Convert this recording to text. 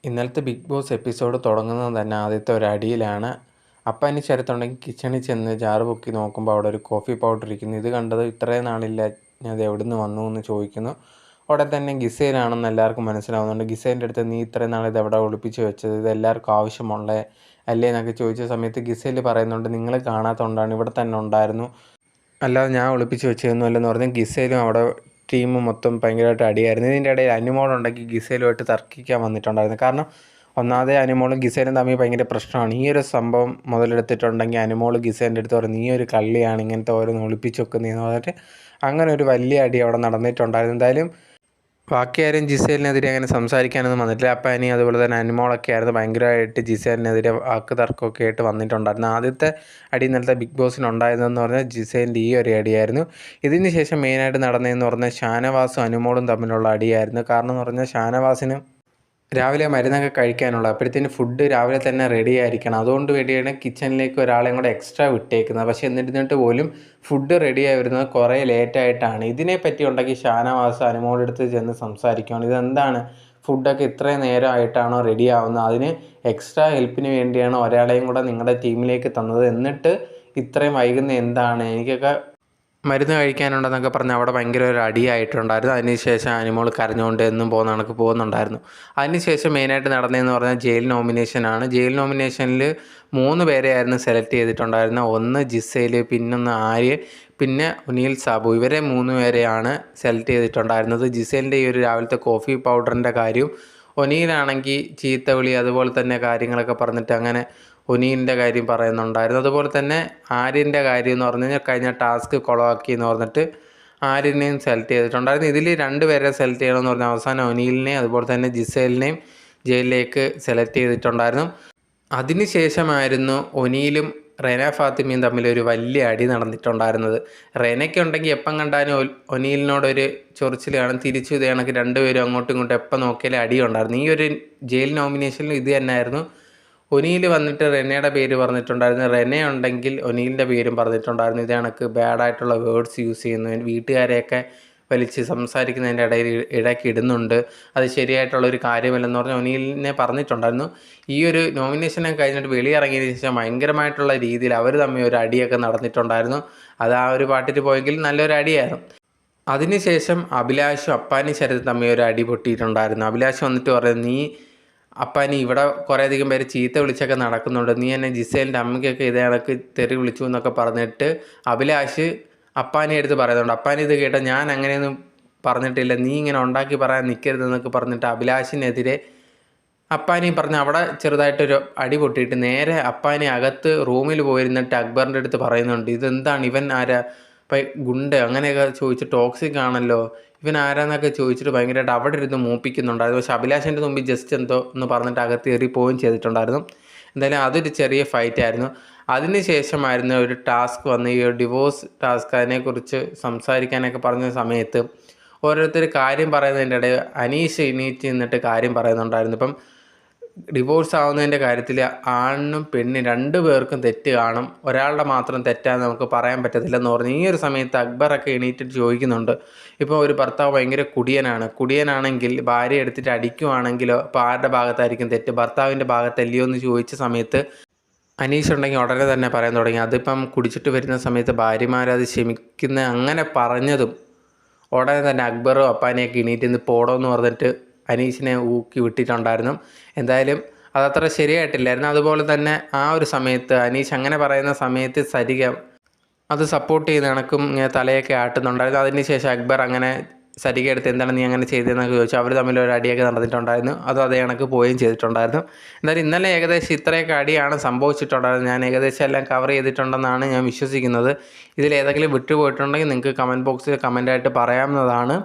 ഇന്നലത്തെ big boss episode തുടങ്ങുന്നത് തന്നെ ആദ്യത്തെ ഒരു അടിയിലാണ്. അപ്പം അതിന് ശരത്തുണ്ടെങ്കിൽ കിച്ചണിൽ ചെന്ന് ജാറ് പൊക്കി നോക്കുമ്പോൾ അവിടെ ഒരു കോഫി പൗഡർ ഇരിക്കുന്നു. ഇത് കണ്ടത് ഇത്രയും നാളില്ല, അത് എവിടെ നിന്ന് വന്നു എന്ന് ചോദിക്കുന്നു. ഉടൻ തന്നെ ഗിസേലാണെന്ന് എല്ലാവർക്കും മനസ്സിലാവുന്നുണ്ട്. ഗിസേലിൻ്റെ അടുത്ത് നീ ഇത്രയും നാൾ ഇത് എവിടെ ഒളിപ്പിച്ച് വെച്ചത്, ഇത് എല്ലാവർക്കും ആവശ്യമുള്ള അല്ലേ എന്നൊക്കെ ചോദിച്ച സമയത്ത് ഗിസേൽ പറയുന്നുണ്ട് നിങ്ങൾ കാണാത്തതുകൊണ്ടാണ്, ഇവിടെ തന്നെ ഉണ്ടായിരുന്നു, അല്ലാതെ ഞാൻ ഒളിപ്പിച്ച് വെച്ചതൊന്നുമല്ലെന്ന് പറഞ്ഞ് ഗിസേലും അവിടെ ടീം മൊത്തം ഭയങ്കരമായിട്ട് അടിയായിരുന്നു. ഇതിൻ്റെ ഇടയിൽ അനുമോളുണ്ടെങ്കിൽ ഗിസേലുമായിട്ട് തർക്കിക്കാൻ വന്നിട്ടുണ്ടായിരുന്നു. കാരണം ഒന്നാമതേ അനുമോളും ഗിസേലും തമ്മിൽ ഭയങ്കര പ്രശ്നമാണ്. ഈ ഒരു സംഭവം മുതലെടുത്തിട്ടുണ്ടെങ്കിൽ അനുമോൾ ഗിസേലിൻ്റെ അടുത്ത് പറഞ്ഞു നീ ഒരു കള്ളിയാണ് ഇങ്ങനത്തെ ഓരോന്ന് ഒളിപ്പിച്ച് വെക്കുന്നതെന്ന് പറഞ്ഞിട്ട് അങ്ങനെ ഒരു വലിയ അടി അവിടെ നടന്നിട്ടുണ്ടായിരുന്നു. എന്തായാലും ബാക്കി ആരും ജിസേലിനെതിരെ അങ്ങനെ സംസാരിക്കാനൊന്നും വന്നിട്ടില്ല. അപ്പം ഇനി അതുപോലെ തന്നെ അനുമോളൊക്കെ ആയിരുന്നു ഭയങ്കരമായിട്ട് ജിസേലിനെതിരെ വാക്ക് തർക്കമൊക്കെ ആയിട്ട് വന്നിട്ടുണ്ടായിരുന്നു. ആദ്യത്തെ അടി ഇന്നലത്തെ ബിഗ് ബോസിനുണ്ടായതെന്ന് പറഞ്ഞാൽ ജിസേലിൻ്റെ ഈ ഒരു അടിയായിരുന്നു. ഇതിന് ശേഷം മെയിനായിട്ട് നടന്നതെന്ന് പറഞ്ഞാൽ ഷാനവാസും അനുമോളും തമ്മിലുള്ള അടിയായിരുന്നു. കാരണം എന്ന് പറഞ്ഞാൽ ഷാനവാസിന് രാവിലെ മരുന്നൊക്കെ കഴിക്കാനുള്ള അപ്പോഴത്തേന് ഫുഡ് രാവിലെ തന്നെ റെഡി ആയിരിക്കണം. അതുകൊണ്ട് വേണ്ടിയാണ് കിച്ചണിലേക്ക് ഒരാളെയും കൂടെ എക്സ്ട്രാ വിട്ടേക്കുന്നത്. പക്ഷേ എന്നിരുന്നിട്ട് പോലും ഫുഡ് റെഡിയായി വരുന്നത് കുറേ ലേറ്റായിട്ടാണ്. ഇതിനെപ്പറ്റി ഉണ്ടെങ്കിൽ ഷാനവാസ് അനുമോളുടെ അടുത്ത് ചെന്ന് സംസാരിക്കുകയാണ്. ഇതെന്താണ് ഫുഡൊക്കെ ഇത്രയും നേരമായിട്ടാണോ റെഡി ആവുന്നത്, അതിന് എക്സ്ട്രാ ഹെൽപ്പിന് വേണ്ടിയാണ് ഒരാളെയും കൂടെ നിങ്ങളുടെ ടീമിലേക്ക് തന്നത്, എന്നിട്ട് ഇത്രയും വൈകുന്ന എന്താണ്, എനിക്കൊക്കെ മരുന്ന് കഴിക്കാനുണ്ടെന്നൊക്കെ പറഞ്ഞ് അവിടെ ഭയങ്കര ഒരു അടിയായിട്ടുണ്ടായിരുന്നു. അതിനുശേഷം അനുമോൾ കരഞ്ഞുകൊണ്ട് എന്നും പോകുന്ന കണക്ക് പോകുന്നുണ്ടായിരുന്നു. അതിനുശേഷം മെയിനായിട്ട് നടന്നതെന്ന് പറഞ്ഞാൽ ജയിൽ നോമിനേഷനാണ്. ജയിൽ നോമിനേഷനിൽ 3 പേരെയായിരുന്നു സെലക്ട് ചെയ്തിട്ടുണ്ടായിരുന്നത്. ഒന്ന് ജിസേൽ, പിന്നൊന്ന് ആര്യ, പിന്നെ ഉനീൽ സാബു. ഇവരെ 3 പേരെയാണ് സെലക്ട് ചെയ്തിട്ടുണ്ടായിരുന്നത്. ജിസേലിൻ്റെ ഈ ഒരു രാവിലത്തെ കോഫി പൗഡറിൻ്റെ കാര്യവും ഒനീലാണെങ്കിൽ ചീത്തവിളി അതുപോലെ തന്നെ കാര്യങ്ങളൊക്കെ പറഞ്ഞിട്ട് അങ്ങനെ ഒനീലിൻ്റെ കാര്യം പറയുന്നുണ്ടായിരുന്നു. അതുപോലെ തന്നെ ആര്യൻ്റെ കാര്യം എന്ന് പറഞ്ഞു കഴിഞ്ഞാൽ കഴിഞ്ഞ ടാസ്ക് കുളമാക്കി എന്ന് പറഞ്ഞിട്ട് ആര്യനെയും സെലക്ട് ചെയ്തിട്ടുണ്ടായിരുന്നു. ഇതിൽ 2 പേരെ സെലക്ട് ചെയ്യണമെന്ന് പറഞ്ഞാൽ അവസാനം ഒനീലിനെയും അതുപോലെ തന്നെ ജിസേലിനെയും ജയിലിലേക്ക് സെലക്ട് ചെയ്തിട്ടുണ്ടായിരുന്നു. അതിനുശേഷമായിരുന്നു ഒനീലും റെന ഫാത്തിമയും തമ്മിലൊരു വലിയ അടി നടന്നിട്ടുണ്ടായിരുന്നത്. റെനയ്ക്കുണ്ടെങ്കിൽ എപ്പം കണ്ടാലും ഒനീലിനോടൊരു ചൊറിച്ചിൽ കാണും. തിരിച്ചു ഇത് കണക്ക് 2 പേരും അങ്ങോട്ടും ഇങ്ങോട്ടും എപ്പം നോക്കിയാലും അടിയുണ്ടായിരുന്നു. ഈ ഒരു ജയിൽ നോമിനേഷനിലും ഇത് തന്നെയായിരുന്നു. ഒനീൽ വന്നിട്ട് റെനയുടെ പേര് പറഞ്ഞിട്ടുണ്ടായിരുന്നു. റെന ഉണ്ടെങ്കിൽ ഒനീലിൻ്റെ പേരും പറഞ്ഞിട്ടുണ്ടായിരുന്നു. ഇത് കണക്ക് ബാഡായിട്ടുള്ള വേർഡ്സ് യൂസ് ചെയ്യുന്നു, വീട്ടുകാരെയൊക്കെ വലിച്ച് സംസാരിക്കുന്നതിൻ്റെ ഇടയ്ക്ക് ഇടുന്നുണ്ട്, അത് ശരിയായിട്ടുള്ളൊരു കാര്യമല്ലെന്ന് പറഞ്ഞ് ഒനീലിനെ പറഞ്ഞിട്ടുണ്ടായിരുന്നു. ഈ ഒരു നോമിനേഷനൊക്കെ കഴിഞ്ഞിട്ട് വെളിയിറങ്ങിയതിന് ശേഷം ഭയങ്കരമായിട്ടുള്ള രീതിയിൽ അവർ തമ്മിൽ ഒരു അടിയൊക്കെ നടന്നിട്ടുണ്ടായിരുന്നു. അത് ആ ഒരു പാട്ടിൽ പോയെങ്കിൽ നല്ലൊരു അടിയായിരുന്നു. അതിനുശേഷം അഭിലാഷും അപ്പാനി ശരത്തും തമ്മിൽ ഒരു അടി പൊട്ടിയിട്ടുണ്ടായിരുന്നു. അഭിലാഷ് വന്നിട്ട് പറയുന്നത് നീ അപ്പാനി ഇവിടെ കുറേയധികം പേര് ചീത്ത വിളിച്ചൊക്കെ നടക്കുന്നുണ്ട്, നീ എന്നെ ജിസേലിൻ്റെ അമ്മയ്ക്കൊക്കെ ഇതേ കണക്ക് തെറി വിളിച്ചു എന്നൊക്കെ പറഞ്ഞിട്ട് അഭിലാഷ് അപ്പാനി എടുത്ത് പറയുന്നുണ്ട്. അപ്പാനി ഇത് കേട്ട ഞാൻ അങ്ങനെയൊന്നും പറഞ്ഞിട്ടില്ല, നീ ഇങ്ങനെ ഉണ്ടാക്കി പറയാൻ നിൽക്കരുതെന്നൊക്കെ പറഞ്ഞിട്ട് അഭിലാഷിനെതിരെ അപ്പാനി പറഞ്ഞ് അവിടെ ചെറുതായിട്ടൊരു അടി പൊട്ടിയിട്ട് നേരെ അപ്പാനി അകത്ത് റൂമിൽ പോയിരുന്നിട്ട് അക്ബറിൻ്റെ അടുത്ത് പറയുന്നുണ്ട് ഇതെന്താണ്, ഇവൻ ആരാ, ഇപ്പം ഗുണ്ട് അങ്ങനെയൊക്കെ ചോദിച്ച് ടോക്സിക് ആണല്ലോ, ഇവൻ ആരാന്നൊക്കെ ചോദിച്ചിട്ട് ഭയങ്കരമായിട്ട് അവിടെ ഇരുന്ന് മൂപ്പിക്കുന്നുണ്ടായിരുന്നു. പക്ഷേ അഭിലാഷിൻ്റെ മുമ്പിൽ ജസ്റ്റ് എന്തോ എന്ന് പറഞ്ഞിട്ട് അകത്ത് കയറി പോവുകയും ചെയ്തിട്ടുണ്ടായിരുന്നു. എന്തായാലും അതൊരു ചെറിയ ഫൈറ്റായിരുന്നു. അതിന് ശേഷമായിരുന്നു ഒരു ടാസ്ക് വന്ന് ഈ ഡിവോഴ്സ് ടാസ്ക്, അതിനെക്കുറിച്ച് സംസാരിക്കാനൊക്കെ പറഞ്ഞ സമയത്ത് ഓരോരുത്തർ കാര്യം പറയുന്നതിൻ്റെ ഇടയിൽ അനീഷ് എണീറ്റ് നിന്നിട്ട് കാര്യം പറയുന്നുണ്ടായിരുന്നു. ഇപ്പം ഡിവോഴ്സ് ആവുന്നതിൻ്റെ കാര്യത്തിൽ ആണിനും പെണ്ണിനും 2 പേർക്കും തെറ്റ് കാണും, ഒരാളുടെ മാത്രം തെറ്റാന്ന് നമുക്ക് പറയാൻ പറ്റത്തില്ലെന്ന് പറഞ്ഞു. ഈ ഒരു സമയത്ത് അക്ബറൊക്കെ എണീറ്റിട്ട് ചോദിക്കുന്നുണ്ട്, ഇപ്പോൾ ഒരു ഭർത്താവ് ഭയങ്കര കുടിയനാണെങ്കിൽ ഭാര്യ എടുത്തിട്ട് അടിക്കുവാണെങ്കിലോ ഇപ്പോൾ ആരുടെ ഭാഗത്തായിരിക്കും തെറ്റ്, ഭർത്താവിൻ്റെ ഭാഗത്തല്ലയോ എന്ന് ചോദിച്ച സമയത്ത് അനീഷ് ഉണ്ടെങ്കിൽ ഉടനെ തന്നെ പറയാൻ തുടങ്ങി അതിപ്പം കുടിച്ചിട്ട് വരുന്ന സമയത്ത് ഭാര്യമാരത് ക്ഷമിക്കുന്ന അങ്ങനെ പറഞ്ഞതും ഉടനെ തന്നെ അക്ബറും അപ്പാനെയൊക്കെ എണീറ്റ് നിന്ന് പോടോന്ന് പറഞ്ഞിട്ട് അനീഷിനെ ഊക്കി വിട്ടിട്ടുണ്ടായിരുന്നു. എന്തായാലും അതത്ര ശരിയായിട്ടില്ലായിരുന്നു. അതുപോലെ തന്നെ ആ ഒരു സമയത്ത് അനീഷ് അങ്ങനെ പറയുന്ന സമയത്ത് സരിക അത് സപ്പോർട്ട് ചെയ്യുന്ന കണക്കും ഇങ്ങനെ തലയൊക്കെ ആട്ടുന്നുണ്ടായിരുന്നു. അതിനുശേഷം അക്ബർ അങ്ങനെ സരിക എടുത്ത് എന്താണ് നീ അങ്ങനെ ചെയ്തതെന്നൊക്കെ ചോദിച്ചു. അവർ തമ്മിൽ ഒരു അടിയൊക്കെ നടന്നിട്ടുണ്ടായിരുന്നു. അത് അതേ കണക്ക് പോവുകയും ചെയ്തിട്ടുണ്ടായിരുന്നു. എന്തായാലും ഇന്നലെ ഏകദേശം ഇത്രയൊക്കെ അടിയാണ് സംഭവിച്ചിട്ടുണ്ടായിരുന്നത്. ഞാൻ ഏകദേശം എല്ലാം കവർ ചെയ്തിട്ടുണ്ടെന്നാണ് ഞാൻ വിശ്വസിക്കുന്നത്. ഇതിലേതെങ്കിലും വിട്ടുപോയിട്ടുണ്ടെങ്കിൽ നിങ്ങൾക്ക് കമൻറ്റ് ബോക്സിൽ കമൻറ്റായിട്ട് പറയാവുന്നതാണ്.